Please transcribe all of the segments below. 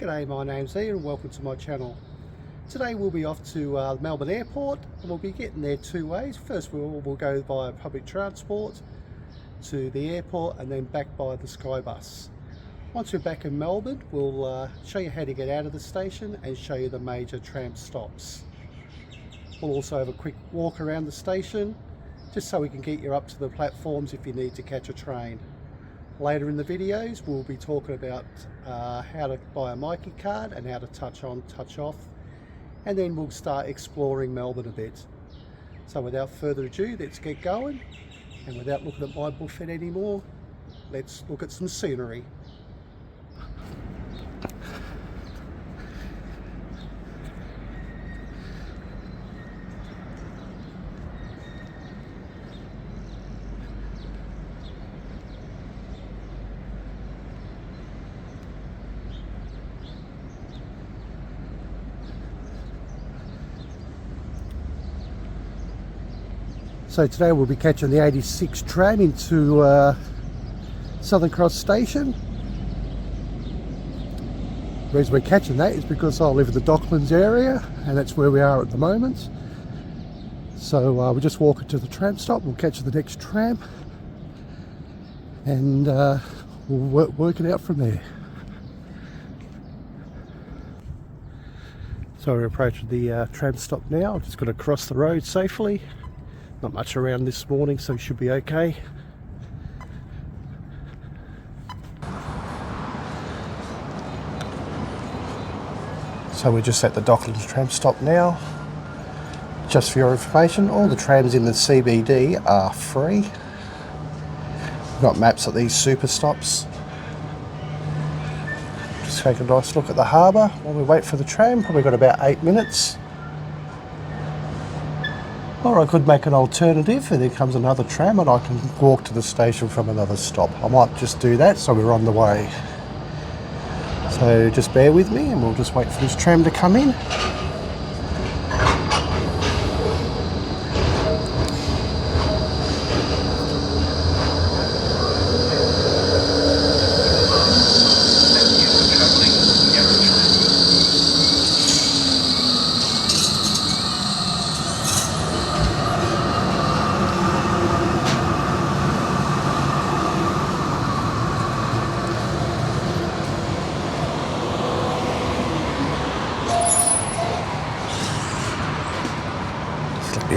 G'day, my name's Ian and welcome to my channel. Today we'll be off to Melbourne Airport and we'll be getting there two ways. First we'll go via public transport to the airport and then back by the Skybus. Once we're back in Melbourne, we'll show you how to get out of the station and show you the major tram stops. We'll also have a quick walk around the station just so we can get you up to the platforms if you need to catch a train. Later in the videos we'll be talking about how to buy a Myki card and how to touch on, touch off, and then we'll start exploring Melbourne a bit. So without further ado, let's get going, and without looking at my buffet anymore, let's look at some scenery. So today we'll be catching the 86 tram into Southern Cross Station. The reason we're catching that is because I live in the Docklands area and that's where we are at the moment. So we're just walking to the tram stop, we'll catch the next tram and we'll work it out from there. So we're approaching the tram stop now. I'm just going to cross the road safely. Not much around this morning, so should be okay. So we're just at the Docklands tram stop now. Just for your information, all the trams in the CBD are free. We've got maps at these super stops. Just take a nice look at the harbour while we wait for the tram. Probably got about 8 minutes. Or I could make an alternative and there comes another tram and I can walk to the station from another stop. I might just do that so we're on the way. So just bear with me and we'll just wait for this tram to come in.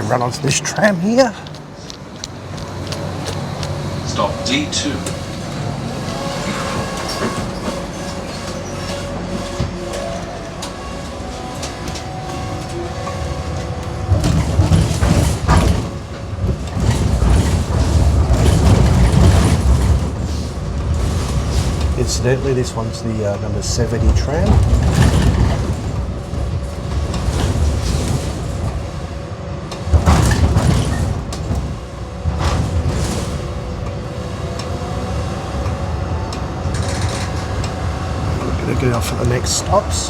Run onto this tram here. Stop D2. Incidentally, this one's the number 70 tram. Get off at the next stop, so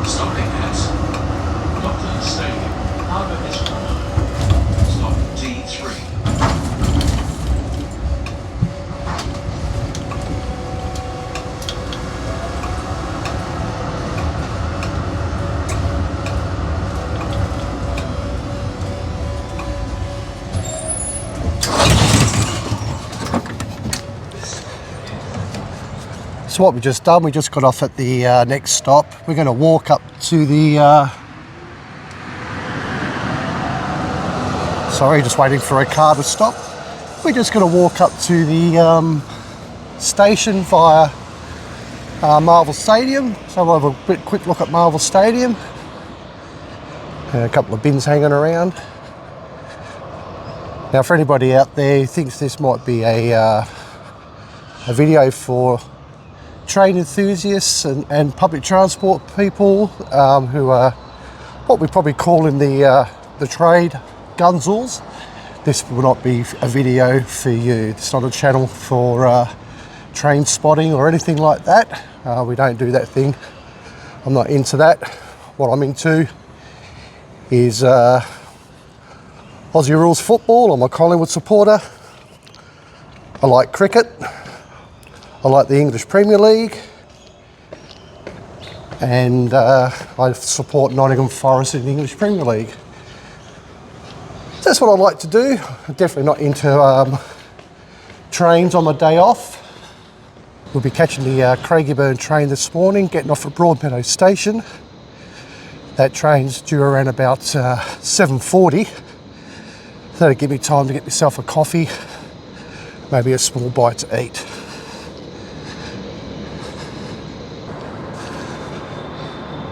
stopping at Docklands Stadium, Harbour Restaurant. Stop D3. So what we just done, we just got off at the next stop. We're going to walk up to the sorry, just waiting for a car to stop. We're just going to walk up to the station via Marvel Stadium. So we'll have a quick look at Marvel Stadium. A couple of bins hanging around. Now for anybody out there who thinks this might be a video for train enthusiasts and public transport people who are what we probably call in the trade gunzels, this will not be a video for you. It's not a channel for train spotting or anything like that. We don't do that thing. I'm not into that. what I'm into is Aussie rules football. I'm a Collingwood supporter. I like cricket. I like the English Premier League. And I support Nottingham Forest in the English Premier League. That's what I like to do. I'm definitely not into trains on my day off. We'll be catching the Craigieburn train this morning, getting off at Broadmeadow Station. That train's due around about 7:40. So that'll give me time to get myself a coffee, maybe a small bite to eat.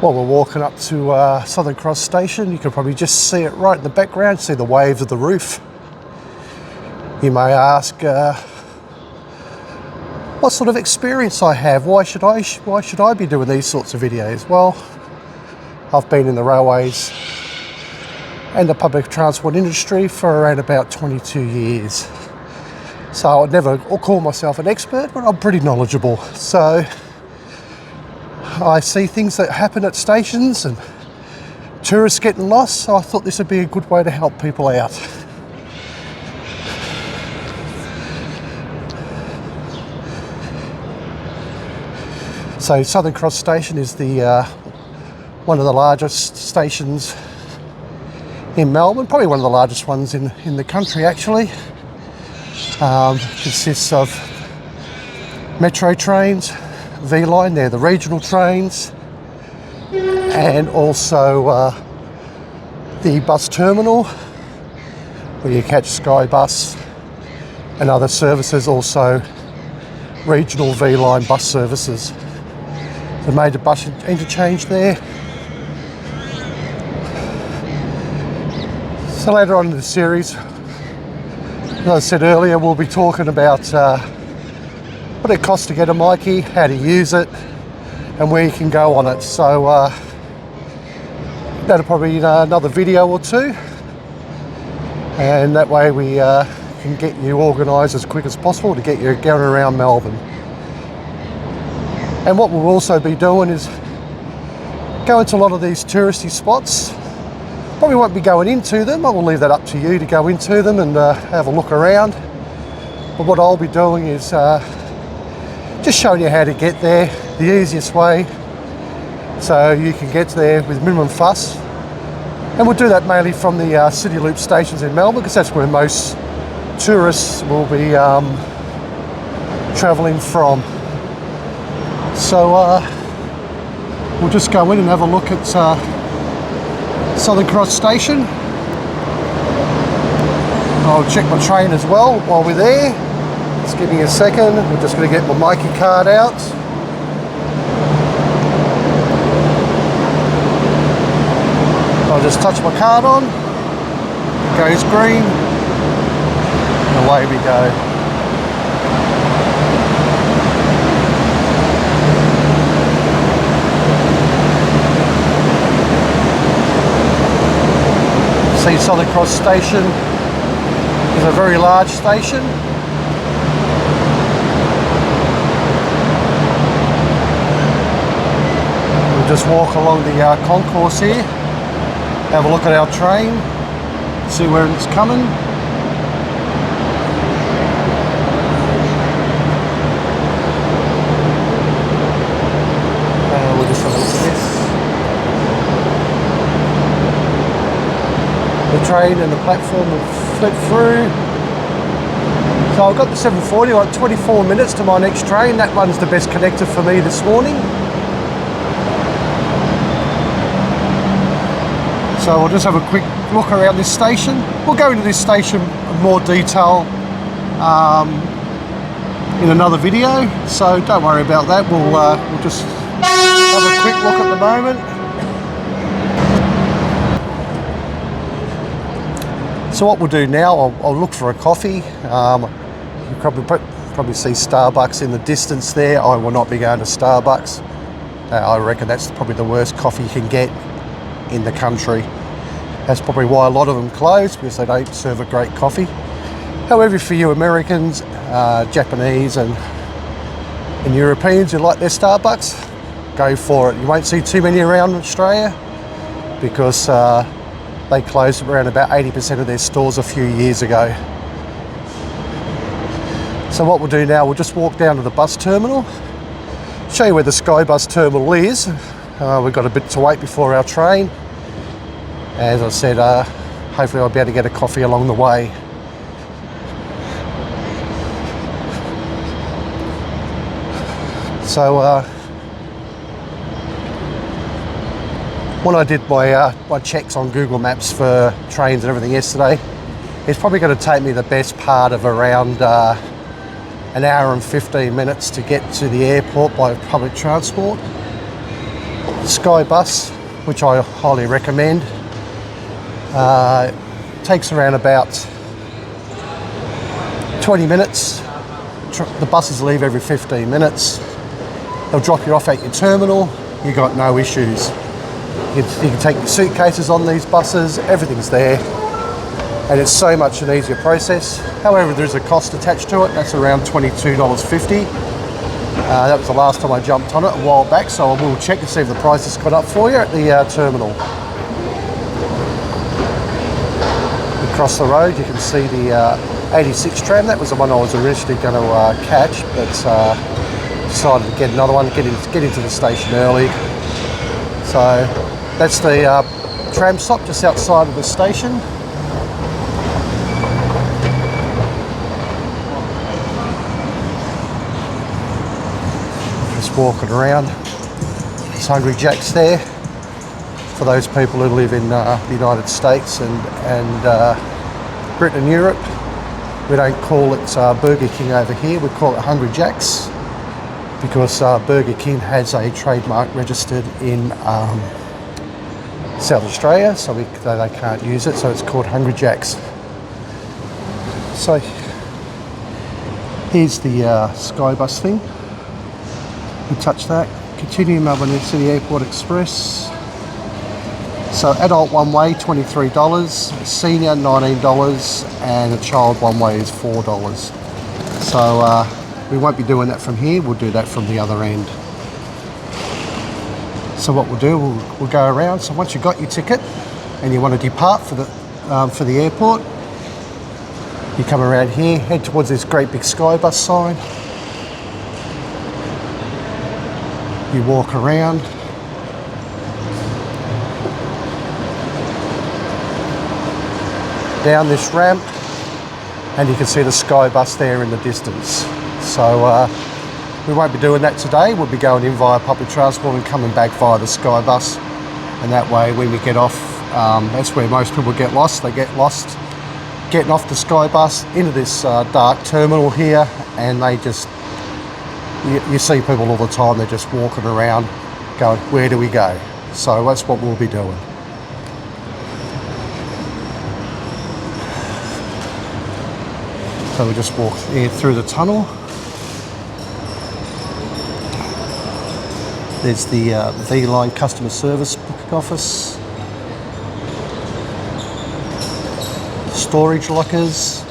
While we're walking up to Southern Cross Station, you can probably just see it right in the background, see the waves of the roof. You may ask what sort of experience I have. Why should I be doing these sorts of videos? Well, I've been in the railways and the public transport industry for around about 22 years. So I'd never call myself an expert, but I'm pretty knowledgeable. So I see things that happen at stations and tourists getting lost, so I thought this would be a good way to help people out. So Southern Cross Station is the one of the largest stations in Melbourne, probably one of the largest ones in the country actually. Consists of metro trains, V-line, they're the regional trains, and also the bus terminal where you catch Skybus and other services, also regional V-line bus services. The major bus interchange there. So later on in the series, as I said earlier, we'll be talking about what it costs to get a Myki, how to use it, and where you can go on it. So that'll probably be another video or two, and that way we can get you organised as quick as possible to get you going around Melbourne. And what we'll also be doing is going to a lot of these touristy spots. Probably won't be going into them. I will leave that up to you to go into them and have a look around. But what I'll be doing is just showing you how to get there the easiest way, so you can get there with minimum fuss. And we'll do that mainly from the City Loop stations in Melbourne, because that's where most tourists will be travelling from. So we'll just go in and have a look at Southern Cross Station. I'll check my train as well while we're there. Just give me a second. We're just going to get my Myki card out. I'll just touch my card on. It goes green. And away we go. See, Southern Cross Station is a very large station. We'll just walk along the concourse here, have a look at our train, see where it's coming. We'll just have a look at this. The train and the platform will flip through. So I've got the 7:40, like 24 minutes to my next train. That one's the best connector for me this morning. So we'll just have a quick look around this station. We'll go into this station in more detail in another video, so don't worry about that. We'll just have a quick look at the moment. So what we'll do now, I'll look for a coffee. You probably see Starbucks in the distance there. I will not be going to Starbucks. I reckon that's probably the worst coffee you can get in the country. That's probably why a lot of them close, because they don't serve a great coffee. However, for you Americans, Japanese and Europeans who like their Starbucks, go for it. You won't see too many around Australia. because they closed around about 80% of their stores a few years ago. So what we'll do now, we'll just walk down to the bus terminal, show you where the Skybus terminal is. We've got a bit to wait before our train. As I said, hopefully I'll be able to get a coffee along the way. So when I did my checks on Google Maps for trains and everything yesterday, it's probably going to take me the best part of around an hour and 15 minutes to get to the airport by public transport. Skybus, which I highly recommend, takes around about 20 minutes. The buses leave every 15 minutes. They'll drop you off at your terminal. You've got no issues. You can take your suitcases on these buses, everything's there, and it's so much an easier process. However, there's a cost attached to it. That's around $22.50. That was the last time I jumped on it a while back, so I will check to see if the price has gone up for you at the terminal. Across the road you can see the 86 tram. That was the one I was originally going to catch, but decided to get another one, get into the station early. So that's the tram stop just outside of the station. Just walking around. There's Hungry Jack's there for those people who live in the United States and Britain and Europe. We don't call it Burger King over here, we call it Hungry Jack's, because Burger King has a trademark registered in South Australia, so they can't use it, so it's called Hungry Jack's. So here's the Skybus thing. You touch that, continue Melbourne City Airport Express. So adult one way $23, senior $19, and a child one way is $4. So we won't be doing that from here, we'll do that from the other end. So what we'll do, we'll go around. So once you've got your ticket and you want to depart for the airport, you come around here, head towards this great big Skybus sign. You walk around. Down this ramp, and you can see the Skybus there in the distance. So we won't be doing that today. We'll be going in via public transport and coming back via the Skybus, and that way when we get off, that's where most people get lost. They get lost getting off the Skybus into this dark terminal here, and they just, you see people all the time, they're just walking around going, where do we go? So that's what we'll be doing. So we just walk through the tunnel. There's the V-Line customer service booking office. Storage lockers.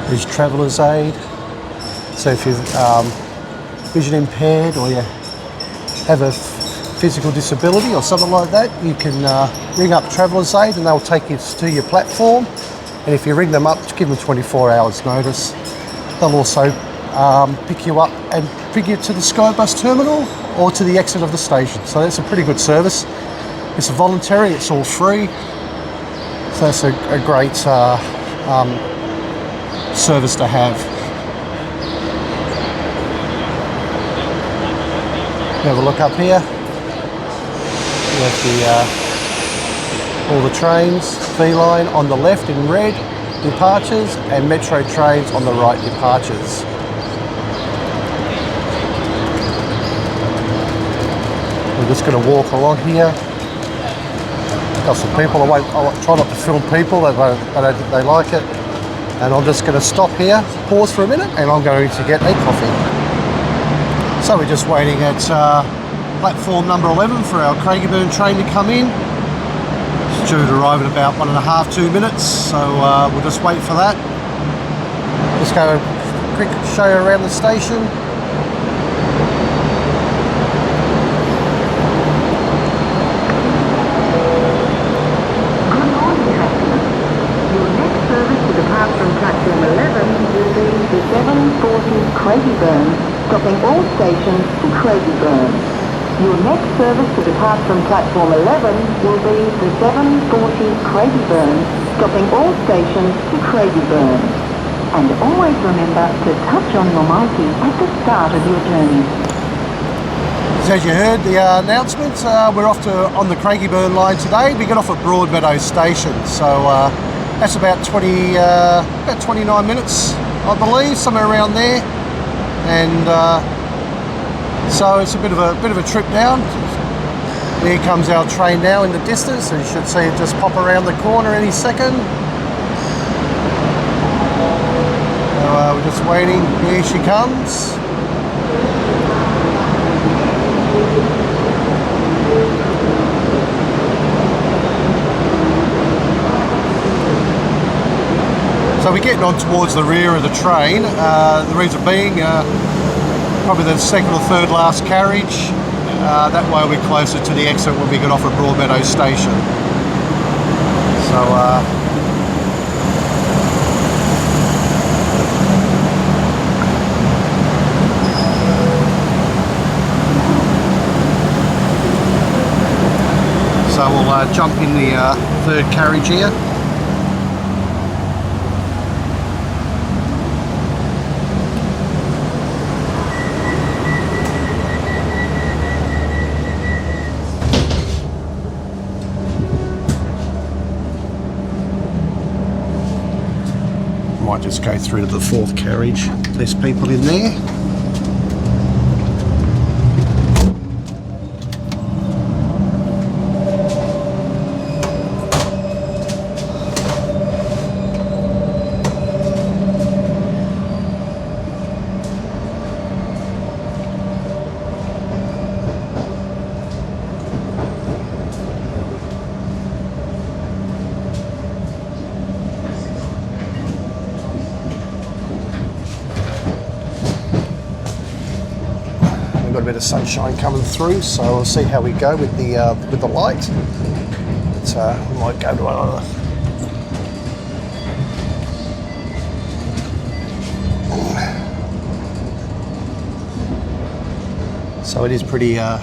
There's traveller's aid. So if you're vision impaired or you have a physical disability or something like that, you can ring up Traveller's Aid and they'll take you to your platform, and if you ring them up, give them 24 hours notice, they'll also pick you up and bring you to the Skybus terminal or to the exit of the station. So that's a pretty good service. It's voluntary, it's all free, so that's a great service to have. Have a look up here. We have all the trains, V-Line on the left in red, departures, and Metro trains on the right, departures. We're just going to walk along here. Got some people, I'll try not to film people, they don't think they like it. And I'm just going to stop here, pause for a minute, and I'm going to get a coffee. So we're just waiting at platform number 11 for our Craigieburn train to come in. It's due to arrive in about 1.5–2 minutes, so we'll just wait for that. Just go quick show you around the station. Good morning, customers. Your next service to depart from platform 11 will be the 740 Craigieburn, stopping all stations to Craigieburn. Your next service to depart from platform 11 will be the 740 Craigieburn, stopping all stations to Craigieburn. And always remember to touch on your multi at the start of your journey. So as you heard the announcement, we're off on the Craigieburn line today. We get off at Broadmeadow Station, so that's about 29 minutes, I believe, somewhere around there. And so it's a bit of a trip down. Here comes our train now in the distance, and you should see it just pop around the corner any second. So we're just waiting. Here she comes. So we're getting on towards the rear of the train. The reason being, probably the second or third last carriage. That way we're closer to the exit when we get off at Broadmeadow Station. So we'll jump in the third carriage here. Might just go through to the fourth carriage. There's people in there. Got a bit of sunshine coming through, so we'll see how we go with the light. But, we might go to another. So it is pretty a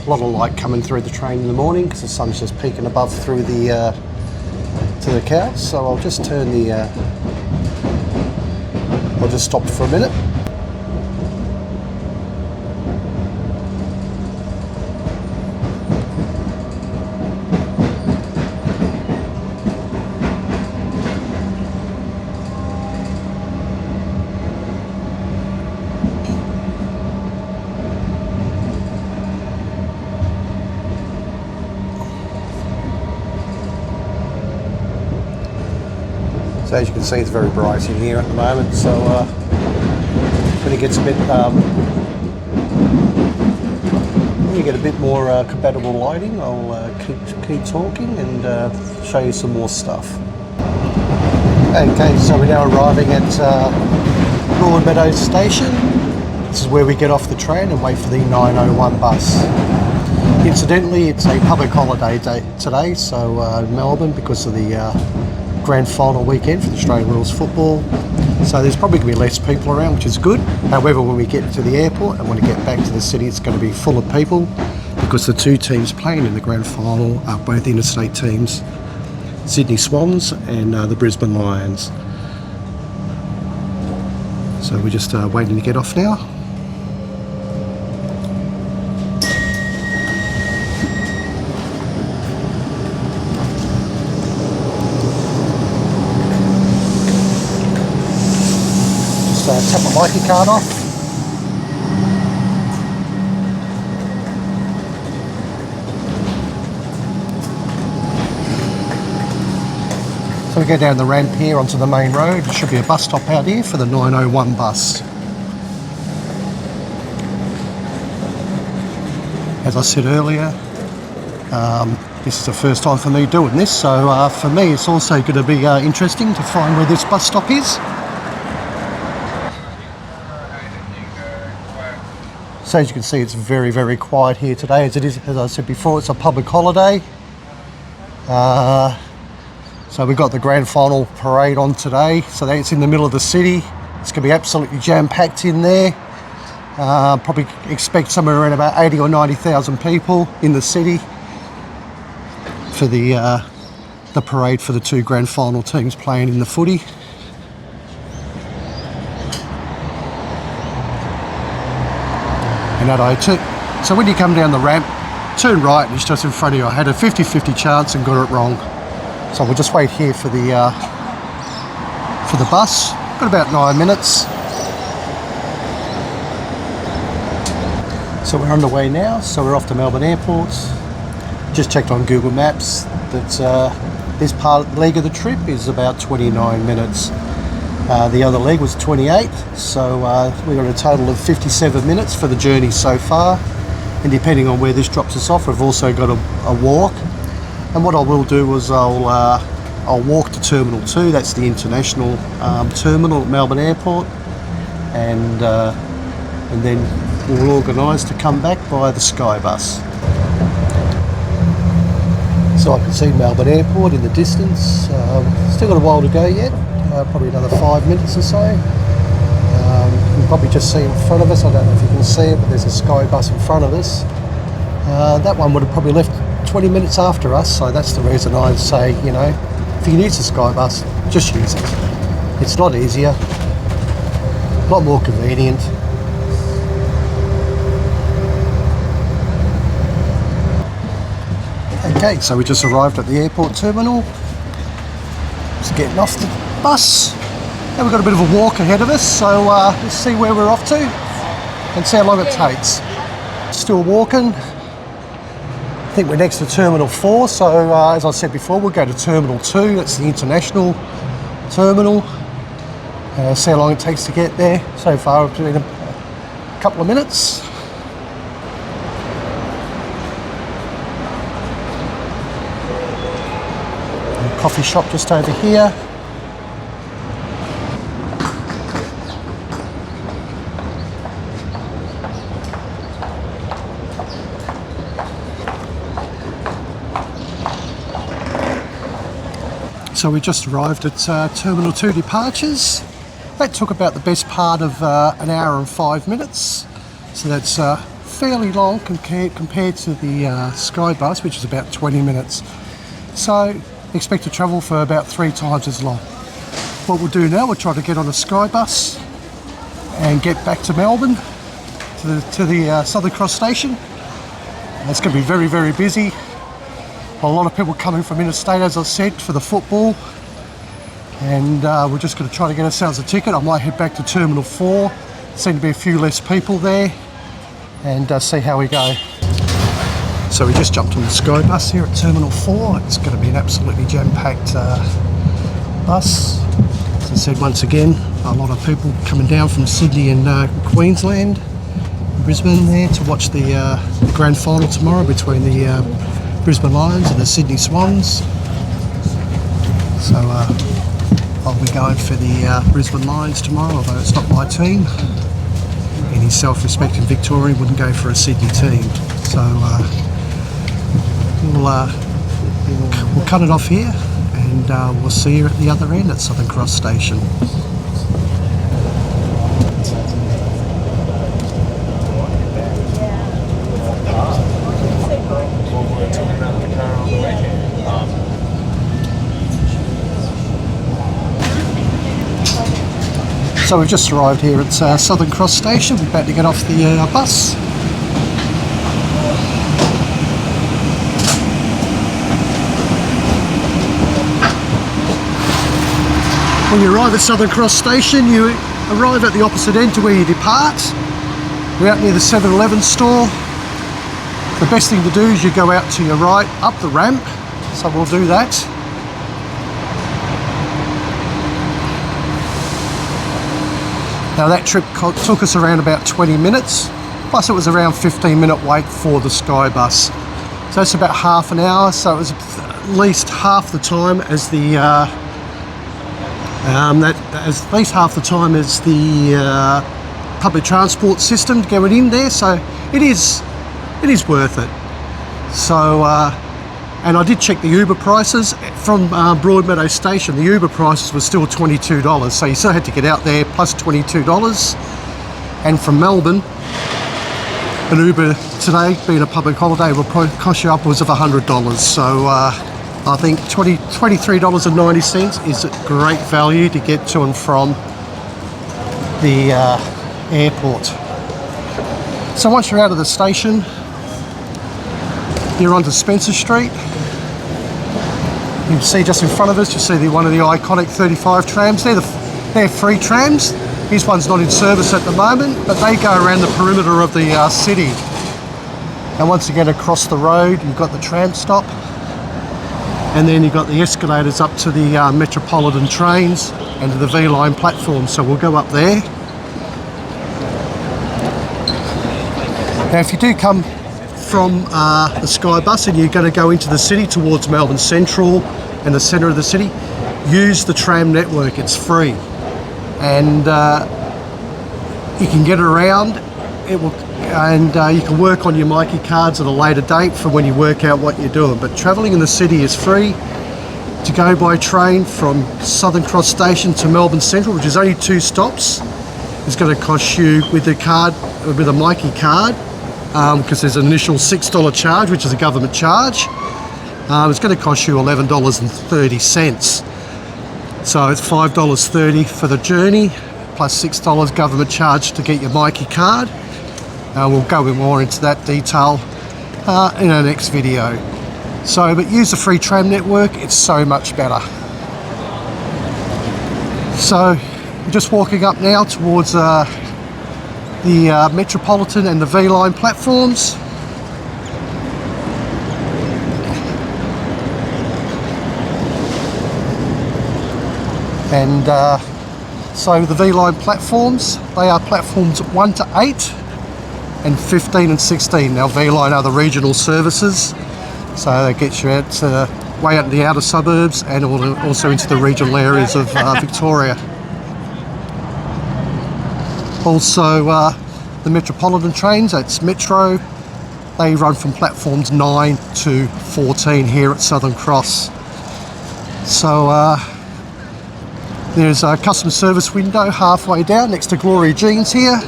lot of light coming through the train in the morning because the sun's just peeking above through the to the cows. So I'll just turn the. I'll just stop for a minute. So as you can see, it's very bright in here at the moment. So when it gets a bit, when you get a bit more compatible lighting, I'll keep talking and show you some more stuff. Okay, so we're now arriving at Broadmeadow Station. This is where we get off the train and wait for the 9:01 bus. Incidentally, it's a public holiday day today, so Melbourne, because of the grand final weekend for the Australian Rules football, so there's probably going to be less people around, which is good. However, when we get to the airport and when we get back to the city, it's going to be full of people because the two teams playing in the grand final are both interstate teams, Sydney Swans and the Brisbane Lions. So we're just waiting to get off now. Tap my Mikey card off. So we go down the ramp here onto the main road. There should be a bus stop out here for the 9:01 bus. As I said earlier, this is the first time for me doing this, so for me it's also going to be interesting to find where this bus stop is. So as you can see, it's very, very quiet here today. As it is, as I said before, it's a public holiday. So we've got the grand final parade on today. So that's in the middle of the city. It's going to be absolutely jam-packed in there. Probably expect somewhere around about 80 or 90,000 people in the city for the parade for the two grand final teams playing in the footy. So when you come down the ramp, turn right and it's just in front of you. I had a 50-50 chance and got it wrong. So we'll just wait here for the bus. Got about 9 minutes. So we're underway now. So we're off to Melbourne Airport. Just checked on Google Maps that this leg of the trip is about 29 minutes. The other leg was 28, so we got a total of 57 minutes for the journey so far. And depending on where this drops us off, we've also got a walk. And what I will do is I'll walk to Terminal 2. That's the international terminal at Melbourne Airport, and then we'll organise to come back via the Skybus. So I can see Melbourne Airport in the distance. Still got a while to go yet. Probably another 5 minutes or so. You can probably just see in front of us, I don't know if you can see it, but there's a Skybus in front of us. That one would have probably left 20 minutes after us, so that's the reason I say, you know, if you can use the Skybus, just use it. It's a lot easier, a lot more convenient. Okay, so we just arrived at the airport terminal. Just getting off the bus. And we've got a bit of a walk ahead of us, so let's see where we're off to and see how long it takes. Still walking. I think we're next to Terminal 4, so as I said before, we'll go to Terminal 2, that's the international terminal. See how long it takes to get there. So far it's been a couple of minutes. A coffee shop just over here. So we just arrived at Terminal 2 departures. That took about the best part of an hour and 5 minutes. So that's fairly long compared to the Skybus, which is about 20 minutes. So expect to travel for about 3 times as long. What we'll do now, we'll try to get on a Skybus and get back to Melbourne, to the Southern Cross Station. It's going to be very, very busy. A lot of people coming from interstate, as I said, for the football, and we're just going to try to get ourselves a ticket. I might head back to Terminal 4, seem to be a few less people there, and see how we go. So we just jumped on the Skybus here at Terminal 4. It's going to be an absolutely jam-packed bus. As I said, once again, a lot of people coming down from Sydney and Queensland, Brisbane there to watch the grand final tomorrow between the Brisbane Lions and the Sydney Swans. So I'll be going for the Brisbane Lions tomorrow, although it's not my team. Any self-respecting Victorian wouldn't go for a Sydney team. So we'll cut it off here, and we'll see you at the other end at Southern Cross Station. So we've just arrived here at Southern Cross Station. We're about to get off the bus. When you arrive at Southern Cross Station, you arrive at the opposite end to where you depart. We're out near the 7-Eleven store. The best thing to do is you go out to your right, up the ramp. So we'll do that. Now that trip took us around about 20 minutes, plus it was around 15-minute wait for the Skybus. So that's about half an hour, so it was at least half the time as the public transport system going in there, so it is worth it. So and I did check the Uber prices from Broadmeadow Station. The Uber prices were still $22, so you still had to get out there plus $22. And from Melbourne, an Uber today, being a public holiday, will probably cost you upwards of $100. So I think $23.90 is a great value to get to and from the airport. So once you're out of the station, you're onto Spencer Street. You can see just in front of us, you see one of the iconic 35 trams. They're free trams. This one's not in service at the moment, but they go around the perimeter of the city. And once you get across the road, you've got the tram stop, and then you've got the escalators up to the Metropolitan trains and to the V-line platform. So we'll go up there. Now, if you do come from the Skybus and you're going to go into the city towards Melbourne Central and the centre of the city, use the tram network. It's free, and you can get around. You can work on your Mikey cards at a later date for when you work out what you're doing. But travelling in the city is free. To go by train from Southern Cross Station to Melbourne Central, which is only 2 stops, is going to cost you with a Mikey card, because there's an initial $6 charge, which is a government charge. It's going to cost you $11.30. So it's $5.30 for the journey, plus $6 government charge to get your Mikey card. We'll go more into that detail in our next video. So, but use the free tram network, it's so much better. So, we're just walking up now towards the Metropolitan and the V-line platforms. And so the V-line platforms, they are platforms 1 to 8 and 15 and 16. Now V-line are the regional services, so they get you out way out in the outer suburbs and also into the regional areas of Victoria. Also the Metropolitan trains, that's Metro, they run from platforms 9 to 14 here at Southern Cross. So there's a customer service window halfway down next to Glory Jeans here.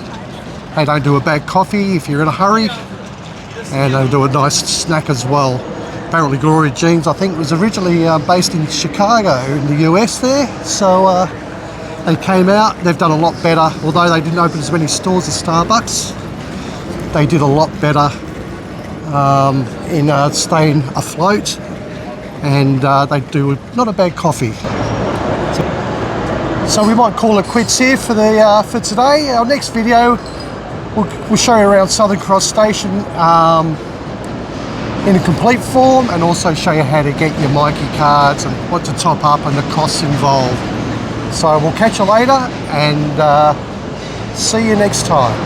They don't do a bad coffee if you're in a hurry, and they do a nice snack as well. Apparently Glory Jeans, I think, was originally based in Chicago in the US there, so they came out, they've done a lot better. Although they didn't open as many stores as Starbucks, they did a lot better in staying afloat, and they do not a bad coffee. So we might call it quits here for today. Our next video, we'll show you around Southern Cross Station in a complete form, and also show you how to get your Mikey cards and what to top up and the costs involved. So we'll catch you later, and see you next time.